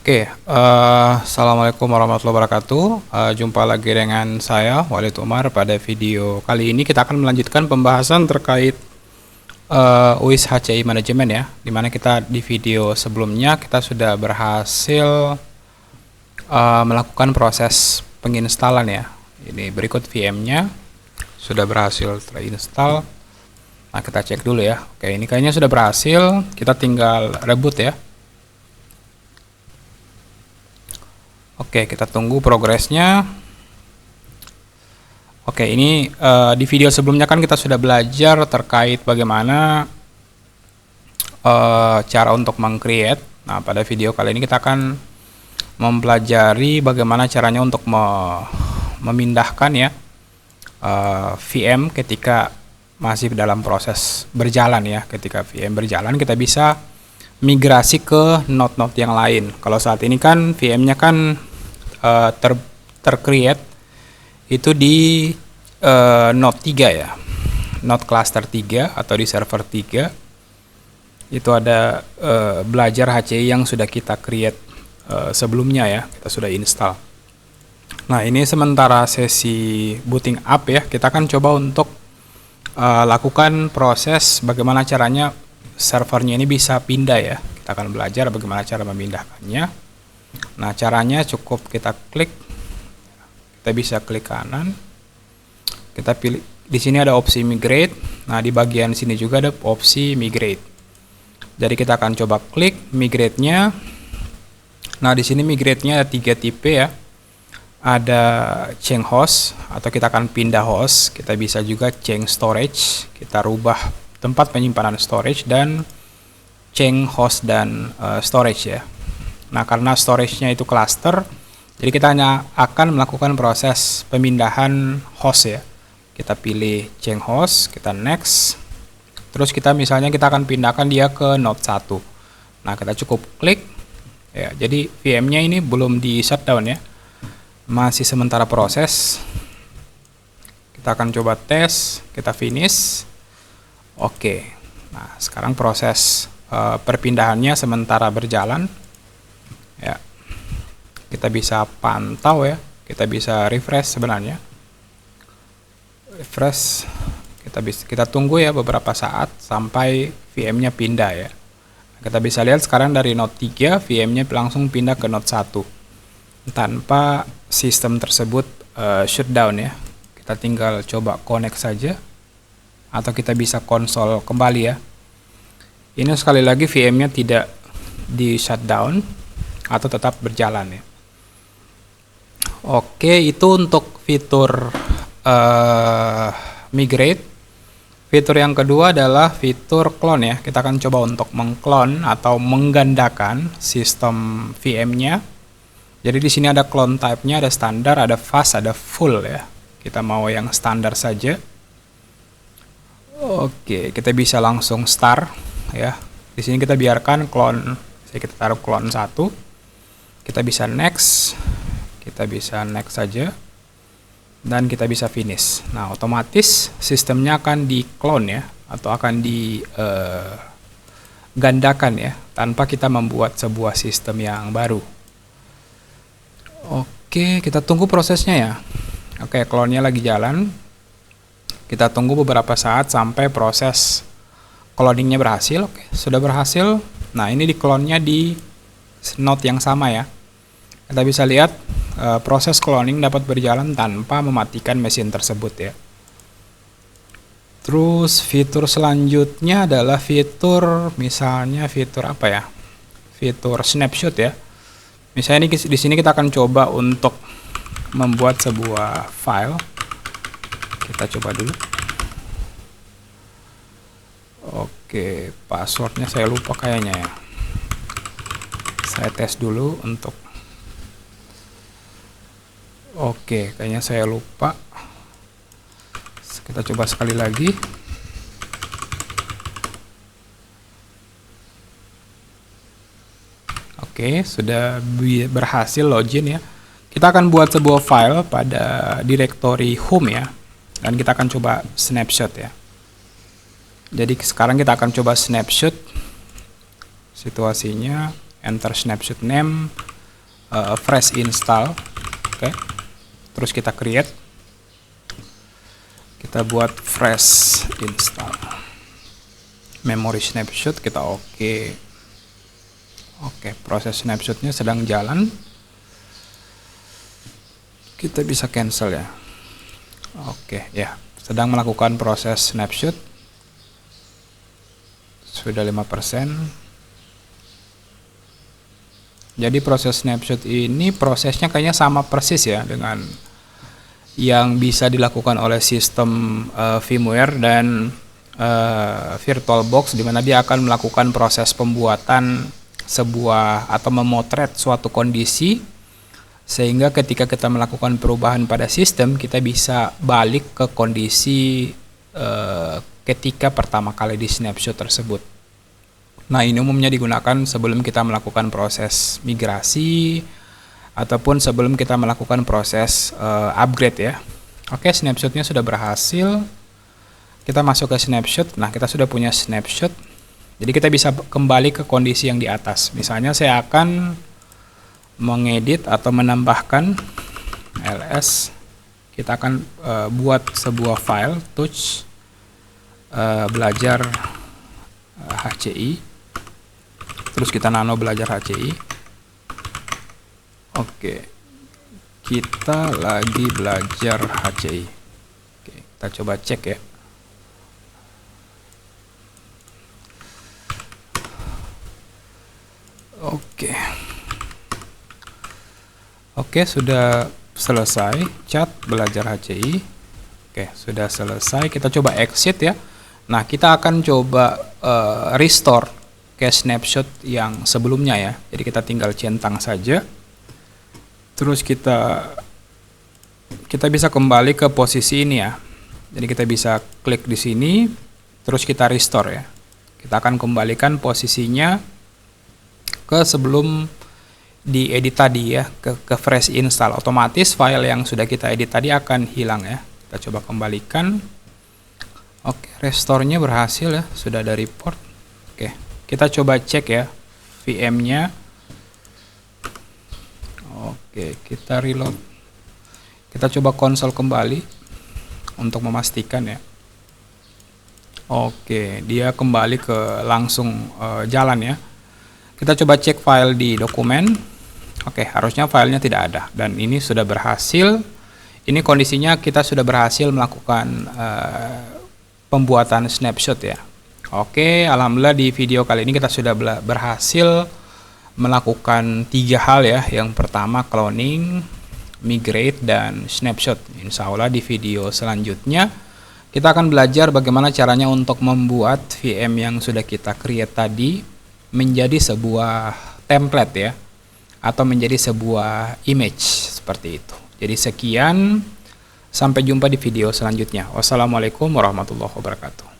Assalamualaikum warahmatullahi wabarakatuh. Jumpa lagi dengan saya, Walid Umar. Pada video kali ini kita akan melanjutkan pembahasan terkait UIS HCI Manajemen ya. Dimana kita di video sebelumnya kita sudah berhasil melakukan proses penginstalan ya. Ini berikut VM-nya sudah berhasil terinstall. Nah, kita cek dulu ya. Oke, ini kayaknya sudah berhasil. Kita tinggal reboot ya. Oke, kita tunggu progresnya. Oke, ini di video sebelumnya kan kita sudah belajar terkait bagaimana cara untuk meng-create. Nah, pada video kali ini kita akan mempelajari bagaimana caranya untuk memindahkan ya VM ketika masih dalam proses berjalan ya. Ketika VM berjalan, kita bisa migrasi ke node-node yang lain. Kalau saat ini kan VM-nya kan tercreate itu di node 3 ya, node cluster 3 atau di server 3. Itu ada belajar HCI yang sudah kita create sebelumnya ya, kita sudah install. Nah, ini sementara sesi booting up ya, kita akan coba untuk lakukan proses bagaimana caranya servernya ini bisa pindah ya. Kita akan belajar bagaimana cara memindahkannya. Nah, caranya cukup kita klik, kita bisa klik kanan, kita pilih di sini ada opsi migrate. Nah, di bagian sini juga ada opsi migrate. Jadi kita akan coba klik migrate-nya. Nah, di sini migrate-nya ada 3 tipe ya. Ada change host atau kita akan pindah host. Kita bisa juga change storage, kita rubah tempat penyimpanan storage, dan change host dan storage ya. Nah, karena storage-nya itu cluster, jadi kita hanya akan melakukan proses pemindahan host ya. Kita pilih change host, kita next. Terus kita misalnya kita akan pindahkan dia ke node 1. Nah, kita cukup klik ya. Jadi VM-nya ini belum di shutdown ya. Masih sementara proses. Kita akan coba tes, kita finish. Oke. Nah, sekarang proses perpindahannya sementara berjalan. Ya, kita bisa pantau ya, kita bisa refresh sebenarnya. Refresh, kita tunggu ya beberapa saat sampai VM-nya pindah ya. Kita bisa lihat sekarang dari node 3 VM-nya langsung pindah ke node 1 tanpa sistem tersebut shutdown ya. Kita tinggal coba connect saja atau kita bisa konsol kembali ya. Ini sekali lagi VM-nya tidak di shutdown atau tetap berjalan ya. Oke, itu untuk fitur migrate. Fitur yang kedua adalah fitur clone ya. Kita akan coba untuk mengclone atau menggandakan sistem VM-nya. Jadi di sini ada clone type-nya, ada standar, ada fast, ada full ya. Kita mau yang standar saja. Oke, kita bisa langsung start ya. Di sini kita biarkan clone, kita taruh clone 1. Kita bisa next saja, dan kita bisa finish. Nah, otomatis sistemnya akan di clone ya, atau akan digandakan ya, tanpa kita membuat sebuah sistem yang baru. Oke, kita tunggu prosesnya ya. Oke, clone-nya lagi jalan. Kita tunggu beberapa saat sampai proses cloning-nya berhasil. Oke, sudah berhasil. Nah, ini di clone-nya di node yang sama ya. Kita bisa lihat proses cloning dapat berjalan tanpa mematikan mesin tersebut ya. Terus fitur selanjutnya adalah fitur, misalnya fitur apa ya? Fitur snapshot ya. Misalnya di sini kita akan coba untuk membuat sebuah file. Kita coba dulu. Oke, passwordnya saya lupa kayaknya ya. Saya tes dulu untuk. Oke, kayaknya saya lupa. Kita coba sekali lagi. Oke, sudah berhasil login ya. Kita akan buat sebuah file pada directory home ya. Dan kita akan coba snapshot ya. Jadi sekarang kita akan coba snapshot situasinya. Enter snapshot name. fresh install. Oke. Terus kita create. Kita buat fresh install. Memory snapshot kita oke. Oke, proses snapshotnya sedang jalan. Kita bisa cancel ya. Oke, ya. Sedang melakukan proses snapshot. Sudah 5%. Jadi proses snapshot ini prosesnya kayaknya sama persis ya dengan yang bisa dilakukan oleh sistem VMware dan VirtualBox, di mana dia akan melakukan proses pembuatan sebuah atau memotret suatu kondisi, sehingga ketika kita melakukan perubahan pada sistem kita bisa balik ke kondisi ketika pertama kali di snapshot tersebut. Nah, ini umumnya digunakan sebelum kita melakukan proses migrasi ataupun sebelum kita melakukan proses upgrade ya. Oke, snapshotnya sudah berhasil. Kita masuk ke snapshot. Nah, kita sudah punya snapshot. Jadi kita bisa kembali ke kondisi yang di atas. Misalnya saya akan mengedit atau menambahkan ls. Kita akan buat sebuah file touch belajar HCI. Terus kita nano belajar HCI. Oke. Kita lagi belajar HCI. Oke, kita coba cek ya. Oke, sudah selesai chat belajar HCI. Oke, sudah selesai. Kita coba exit ya. Nah, kita akan coba restore ke snapshot yang sebelumnya ya. Jadi kita tinggal centang saja. Terus kita bisa kembali ke posisi ini ya. Jadi kita bisa klik di sini, terus kita restore ya. Kita akan kembalikan posisinya ke sebelum diedit tadi ya, ke fresh install. Otomatis file yang sudah kita edit tadi akan hilang ya. Kita coba kembalikan. Oke, restore-nya berhasil ya, sudah ada report. Oke, kita coba cek ya VM-nya. Oke, kita reload. Kita coba konsol kembali untuk memastikan ya. Oke, dia kembali ke langsung jalan ya. Kita coba cek file di dokumen. Oke, harusnya filenya tidak ada. Dan ini sudah berhasil. Ini kondisinya kita sudah berhasil melakukan pembuatan snapshot ya. Oke, alhamdulillah di video kali ini kita sudah berhasil melakukan 3 hal ya. Yang pertama cloning, migrate, dan snapshot. Insya Allah di video selanjutnya kita akan belajar bagaimana caranya untuk membuat VM yang sudah kita create tadi menjadi sebuah template ya, atau menjadi sebuah image seperti itu. Jadi sekian, sampai jumpa di video selanjutnya. Wassalamualaikum warahmatullahi wabarakatuh.